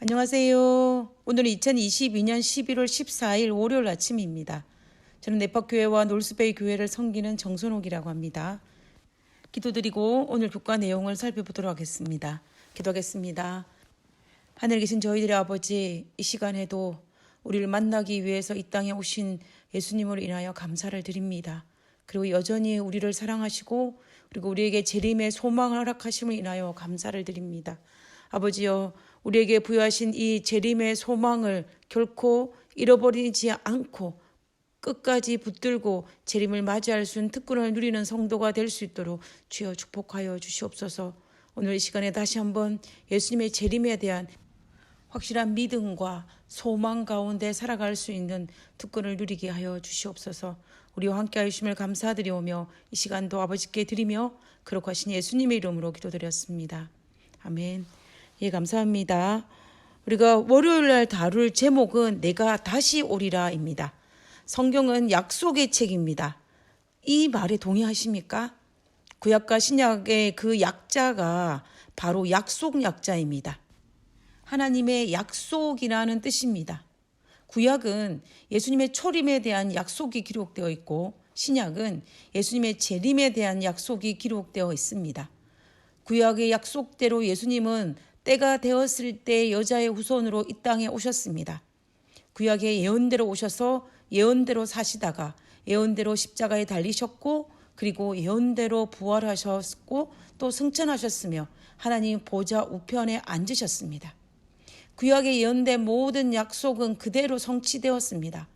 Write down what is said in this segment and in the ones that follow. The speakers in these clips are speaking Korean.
안녕하세요. 오늘은 2022년 11월 14일 월요일 아침입니다. 저는 네파교회와 놀스베이 교회를 섬기는 정선옥이라고 합니다. 기도드리고 오늘 교과 내용을 살펴보도록 하겠습니다. 기도하겠습니다. 하늘에 계신 저희들의 아버지, 이 시간에도 우리를 만나기 위해서 이 땅에 오신 예수님을 인하여 감사를 드립니다. 그리고 여전히 우리를 사랑하시고 그리고 우리에게 재림의 소망을 허락하심을 인하여 감사를 드립니다. 아버지여, 우리에게 부여하신 이 재림의 소망을 결코 잃어버리지 않고 끝까지 붙들고 재림을 맞이할 수 있는 특권을 누리는 성도가 될 수 있도록 주여 축복하여 주시옵소서. 오늘 이 시간에 다시 한번 예수님의 재림에 대한 확실한 믿음과 소망 가운데 살아갈 수 있는 특권을 누리게 하여 주시옵소서. 우리와 함께 하심을 감사드리오며 이 시간도 아버지께 드리며 거룩하신 예수님의 이름으로 기도드렸습니다. 아멘. 예, 감사합니다. 우리가 월요일날 다룰 제목은 내가 다시 오리라입니다. 성경은 약속의 책입니다. 이 말에 동의하십니까? 구약과 신약의 그 약자가 바로 약속 약자입니다. 하나님의 약속이라는 뜻입니다. 구약은 예수님의 초림에 대한 약속이 기록되어 있고 신약은 예수님의 재림에 대한 약속이 기록되어 있습니다. 구약의 약속대로 예수님은 때가 되었을 때 여자의 후손으로 이 땅에 오셨습니다. 구약의 예언대로 오셔서 예언대로 사시다가 예언대로 십자가에 달리셨고 그리고 예언대로 부활하셨고 또 승천하셨으며 하나님 보좌 우편에 앉으셨습니다. 구약의 예언된 모든 약속은 그대로 성취되었습니다.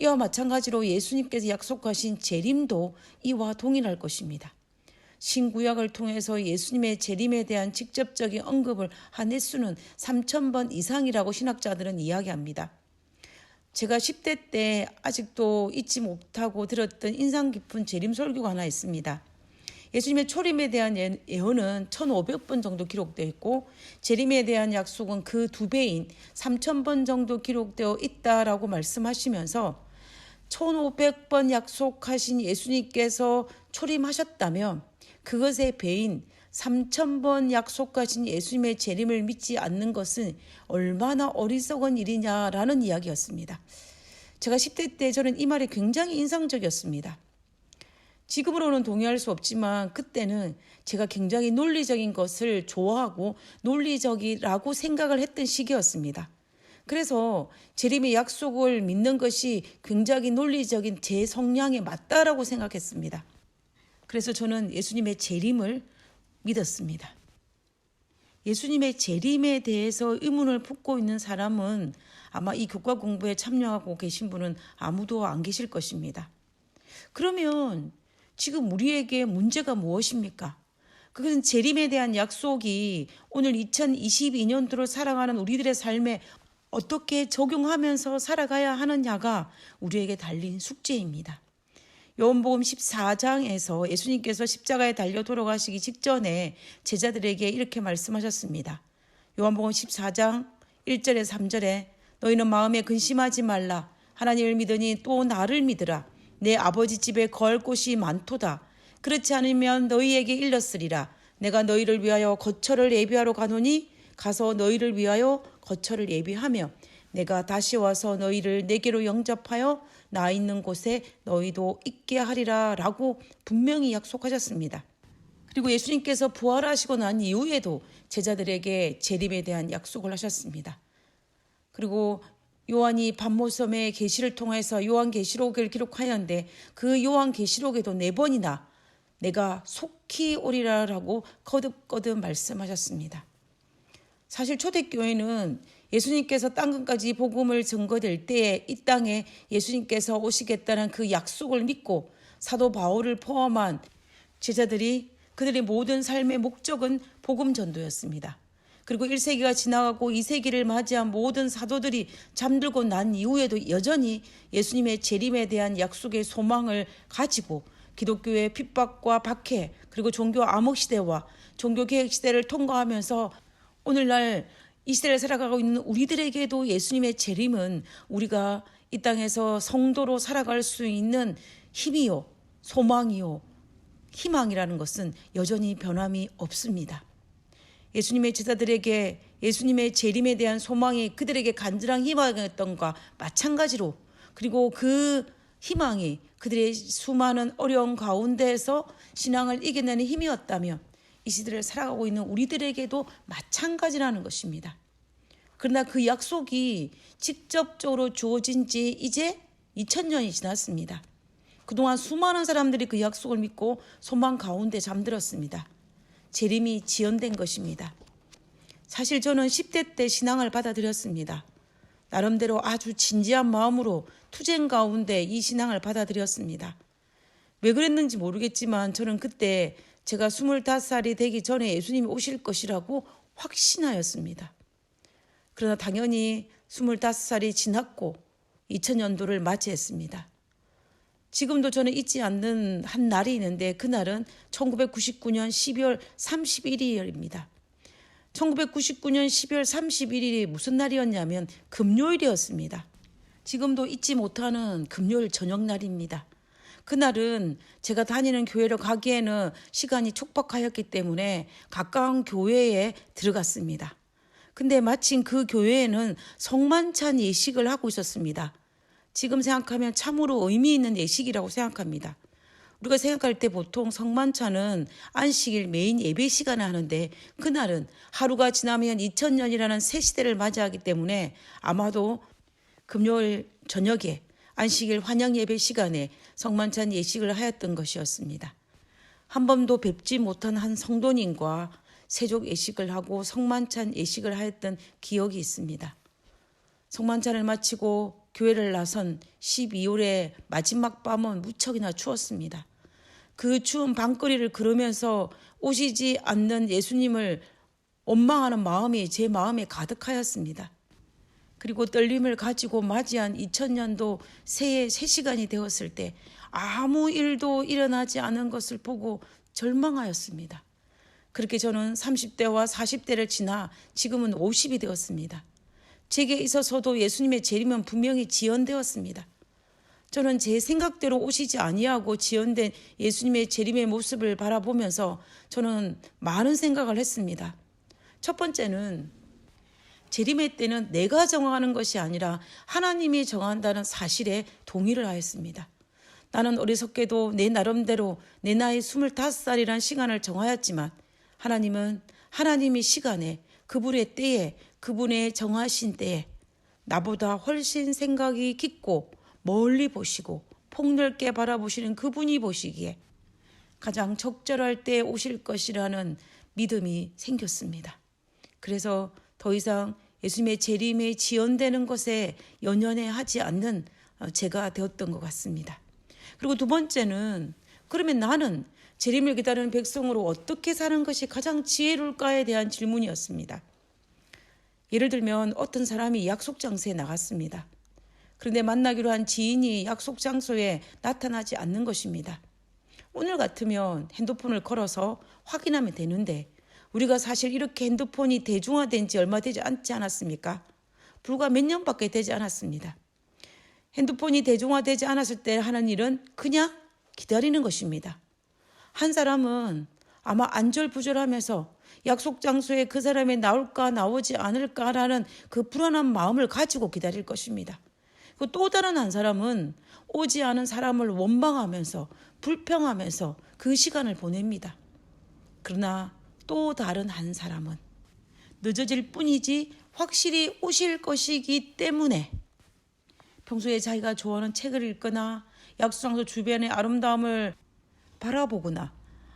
이와 마찬가지로 예수님께서 약속하신 재림도 이와 동일할 것입니다. 신구약을 통해서 예수님의 재림에 대한 직접적인 언급을 한 횟수는 3,000번 이상이라고 신학자들은 이야기합니다. 제가 10대 때 아직도 잊지 못하고 들었던 인상 깊은 재림 설교가 하나 있습니다. 예수님의 초림에 대한 예언은 1,500번 정도 기록되어 있고 재림에 대한 약속은 그 2배인 3,000번 정도 기록되어 있다라고 말씀하시면서 1,500번 약속하신 예수님께서 초림하셨다면 그것의 배인 3,000번 약속하신 예수님의 재림을 믿지 않는 것은 얼마나 어리석은 일이냐라는 이야기였습니다. 제가 10대 때 저는 이 말이 굉장히 인상적이었습니다. 지금으로는 동의할 수 없지만 그때는 제가 굉장히 논리적인 것을 좋아하고 논리적이라고 생각을 했던 시기였습니다. 그래서 재림의 약속을 믿는 것이 굉장히 논리적인 제 성향에 맞다라고 생각했습니다. 그래서 저는 예수님의 재림을 믿었습니다. 예수님의 재림에 대해서 의문을 품고 있는 사람은 아마 이 교과 공부에 참여하고 계신 분은 아무도 안 계실 것입니다. 그러면 지금 우리에게 문제가 무엇입니까? 그것은 재림에 대한 약속이 오늘 2022년도를 살아가는 우리들의 삶에 어떻게 적용하면서 살아가야 하느냐가 우리에게 달린 숙제입니다. 요한복음 14장에서 예수님께서 십자가에 달려 돌아가시기 직전에 제자들에게 이렇게 말씀하셨습니다. 요한복음 14장 1절에 3절에 너희는 마음에 근심하지 말라. 하나님을 믿으니 또 나를 믿으라. 내 아버지 집에 거할 곳이 많도다. 그렇지 않으면 너희에게 일렀으리라. 내가 너희를 위하여 거처를 예비하러 가노니 가서 너희를 위하여 거처를 예비하며 내가 다시 와서 너희를 내게로 영접하여 나 있는 곳에 너희도 있게 하리라 라고 분명히 약속하셨습니다. 그리고 예수님께서 부활하시고 난 이후에도 제자들에게 재림에 대한 약속을 하셨습니다. 그리고 요한이 밤모섬의 계시를 통해서 요한계시록을 기록하였는데 그 요한계시록에도 4번이나 내가 속히 오리라 라고 거듭거듭 말씀하셨습니다. 사실 초대교회는 예수님께서 땅끝까지 복음을 전거될 때에 이 땅에 예수님께서 오시겠다는 그 약속을 믿고 사도 바울을 포함한 제자들이 그들의 모든 삶의 목적은 복음 전도였습니다. 그리고 1세기가 지나가고 2세기를 맞이한 모든 사도들이 잠들고 난 이후에도 여전히 예수님의 재림에 대한 약속의 소망을 가지고 기독교의 핍박과 박해 그리고 종교 암흑 시대와 종교개혁 시대를 통과하면서 오늘날 이 시대를 살아가고 있는 우리들에게도 예수님의 재림은 우리가 이 땅에서 성도로 살아갈 수 있는 힘이요, 소망이요, 희망이라는 것은 여전히 변함이 없습니다. 예수님의 제자들에게 예수님의 재림에 대한 소망이 그들에게 간절한 희망이었던 것과 마찬가지로, 그리고 그 희망이 그들의 수많은 어려운 가운데에서 신앙을 이겨내는 힘이었다면 이 시대를 살아가고 있는 우리들에게도 마찬가지라는 것입니다. 그러나 그 약속이 직접적으로 주어진 지 이제 2000년이 지났습니다. 그동안 수많은 사람들이 그 약속을 믿고 소망 가운데 잠들었습니다. 재림이 지연된 것입니다. 사실 저는 10대 때 신앙을 받아들였습니다. 나름대로 아주 진지한 마음으로 투쟁 가운데 이 신앙을 받아들였습니다. 왜 그랬는지 모르겠지만 저는 그때 제가 25살이 되기 전에 예수님이 오실 것이라고 확신하였습니다. 그러나 당연히 25살이 지났고 2000년도를 맞이했습니다. 지금도 저는 잊지 않는 한 날이 있는데 그날은 1999년 12월 31일입니다. 1999년 12월 31일이 무슨 날이었냐면 금요일이었습니다. 지금도 잊지 못하는 금요일 저녁 날입니다. 그날은 제가 다니는 교회로 가기에는 시간이 촉박하였기 때문에 가까운 교회에 들어갔습니다. 근데 마침 그 교회에는 성만찬 예식을 하고 있었습니다. 지금 생각하면 참으로 의미 있는 예식이라고 생각합니다. 우리가 생각할 때 보통 성만찬은 안식일 메인 예배 시간에 하는데 그날은 하루가 지나면 2000년이라는 새 시대를 맞이하기 때문에 아마도 금요일 저녁에 안식일 환영 예배 시간에 성만찬 예식을 하였던 것이었습니다. 한 번도 뵙지 못한 한 성도님과 세족 예식을 하고 성만찬 예식을 하였던 기억이 있습니다. 성만찬을 마치고 교회를 나선 12월의 마지막 밤은 무척이나 추웠습니다. 그 추운 밤거리를 걸으면서 오시지 않는 예수님을 원망하는 마음이 제 마음에 가득하였습니다. 그리고 떨림을 가지고 맞이한 2000년도 새해 3시간이 되었을 때 아무 일도 일어나지 않은 것을 보고 절망하였습니다. 그렇게 저는 30대와 40대를 지나 지금은 50이 되었습니다. 제게 있어서도 예수님의 재림은 분명히 지연되었습니다. 저는 제 생각대로 오시지 아니하고 지연된 예수님의 재림의 모습을 바라보면서 저는 많은 생각을 했습니다. 첫 번째는 재림의 때는 내가 정하는 것이 아니라 하나님이 정한다는 사실에 동의를 하였습니다. 나는 어리석게도 내 나름대로 내 나이 25살이란 시간을 정하였지만 하나님은 하나님의 시간에 그분의 때에 그분의 정하신 때에 나보다 훨씬 생각이 깊고 멀리 보시고 폭넓게 바라보시는 그분이 보시기에 가장 적절할 때 오실 것이라는 믿음이 생겼습니다. 그래서 더 이상 예수님의 재림에 지연되는 것에 연연해 하지 않는 제가 되었던 것 같습니다. 그리고 두 번째는 그러면 나는 재림을 기다리는 백성으로 어떻게 사는 것이 가장 지혜로울까에 대한 질문이었습니다. 예를 들면 어떤 사람이 약속 장소에 나갔습니다. 그런데 만나기로 한 지인이 약속 장소에 나타나지 않는 것입니다. 오늘 같으면 핸드폰을 걸어서 확인하면 되는데 우리가 사실 이렇게 핸드폰이 대중화된 지 얼마 되지 않지 않았습니까? 불과 몇 년밖에 되지 않았습니다. 핸드폰이 대중화되지 않았을 때 하는 일은 그냥 기다리는 것입니다. 한 사람은 아마 안절부절하면서 약속 장소에 그 사람이 나올까 나오지 않을까라는 그 불안한 마음을 가지고 기다릴 것입니다. 또 다른 한 사람은 오지 않은 사람을 원망하면서 불평하면서 그 시간을 보냅니다. 그러나 또 다른 한 사람은 늦어질 뿐이지 확실히 오실 것이기 때문에 평소에 자기가 좋아하는 책을 읽거나 약속장소 주변의 아름다움을 바라보거나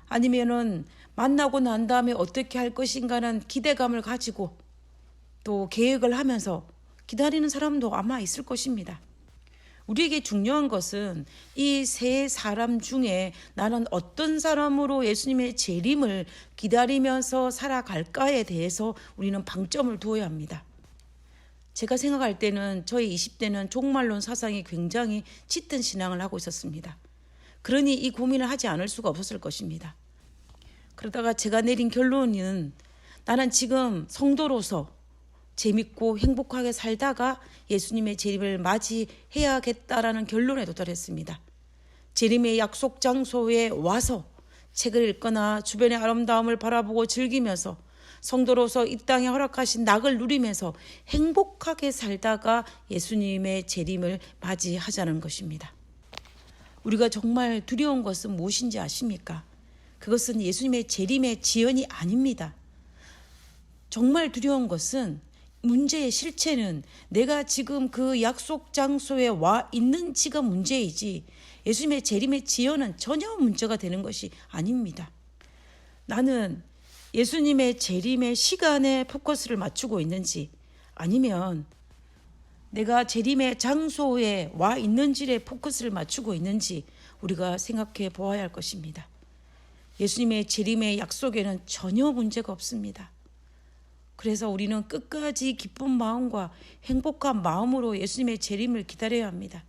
아니면은 만나고 난 다음에 어떻게 할 것인가는 기대감을 가지고 또 계획을 하면서 기다리는 사람도 아마 있을 것입니다. 우리에게 중요한 것은 이 세 사람 중에 나는 어떤 사람으로 예수님의 재림을 기다리면서 살아갈까에 대해서 우리는 방점을 두어야 합니다. 제가 생각할 때는 저희 20대는 종말론 사상이 굉장히 짙은 신앙을 하고 있었습니다. 그러니 이 고민을 하지 않을 수가 없었을 것입니다. 그러다가 제가 내린 결론은 나는 지금 성도로서 재밌고 행복하게 살다가 예수님의 재림을 맞이해야겠다라는 결론에 도달했습니다. 재림의 약속 장소에 와서 책을 읽거나 주변의 아름다움을 바라보고 즐기면서 성도로서 이 땅에 허락하신 낙을 누리면서 행복하게 살다가 예수님의 재림을 맞이하자는 것입니다. 우리가 정말 두려운 것은 무엇인지 아십니까? 그것은 예수님의 재림의 지연이 아닙니다. 정말 두려운 것은 문제의 실체는 내가 지금 그 약속 장소에 와 있는지가 문제이지 예수님의 재림의 지연은 전혀 문제가 되는 것이 아닙니다. 나는 예수님의 재림의 시간에 포커스를 맞추고 있는지 아니면 내가 재림의 장소에 와 있는지에 포커스를 맞추고 있는지 우리가 생각해 보아야 할 것입니다. 예수님의 재림의 약속에는 전혀 문제가 없습니다. 그래서 우리는 끝까지 기쁜 마음과 행복한 마음으로 예수님의 재림을 기다려야 합니다.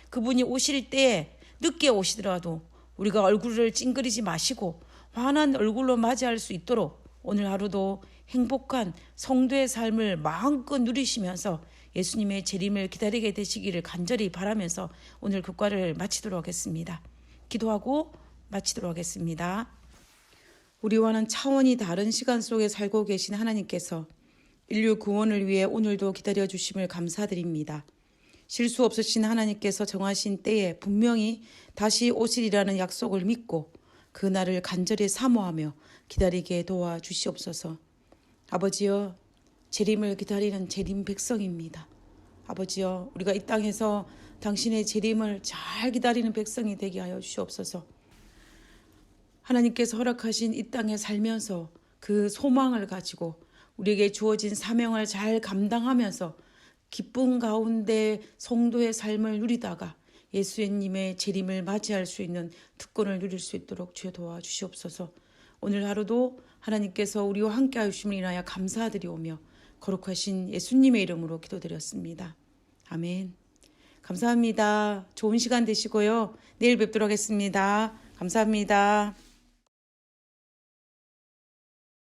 그분이 오실 때에 늦게 오시더라도 우리가 얼굴을 찡그리지 마시고 환한 얼굴로 맞이할 수 있도록 오늘 하루도 행복한 성도의 삶을 마음껏 누리시면서 예수님의 재림을 기다리게 되시기를 간절히 바라면서 오늘 국가를 마치도록 하겠습니다. 기도하고 마치도록 하겠습니다. 우리와는 차원이 다른 시간 속에 살고 계신 하나님께서 인류 구원을 위해 오늘도 기다려주심을 감사드립니다. 실수 없으신 하나님께서 정하신 때에 분명히 다시 오시리라는 약속을 믿고 그 날을 간절히 사모하며 기다리게 도와주시옵소서. 아버지여, 재림을 기다리는 재림 백성입니다. 아버지여, 우리가 이 땅에서 당신의 재림을 잘 기다리는 백성이 되게 하여 주시옵소서. 하나님께서 허락하신 이 땅에 살면서 그 소망을 가지고 우리에게 주어진 사명을 잘 감당하면서 기쁨 가운데 성도의 삶을 누리다가 예수님의 재림을 맞이할 수 있는 특권을 누릴 수 있도록 주여 도와주시옵소서. 오늘 하루도 하나님께서 우리와 함께 하심을 인하여 감사드리오며 거룩하신 예수님의 이름으로 기도드렸습니다. 아멘. 감사합니다. 좋은 시간 되시고요. 내일 뵙도록 하겠습니다. 감사합니다.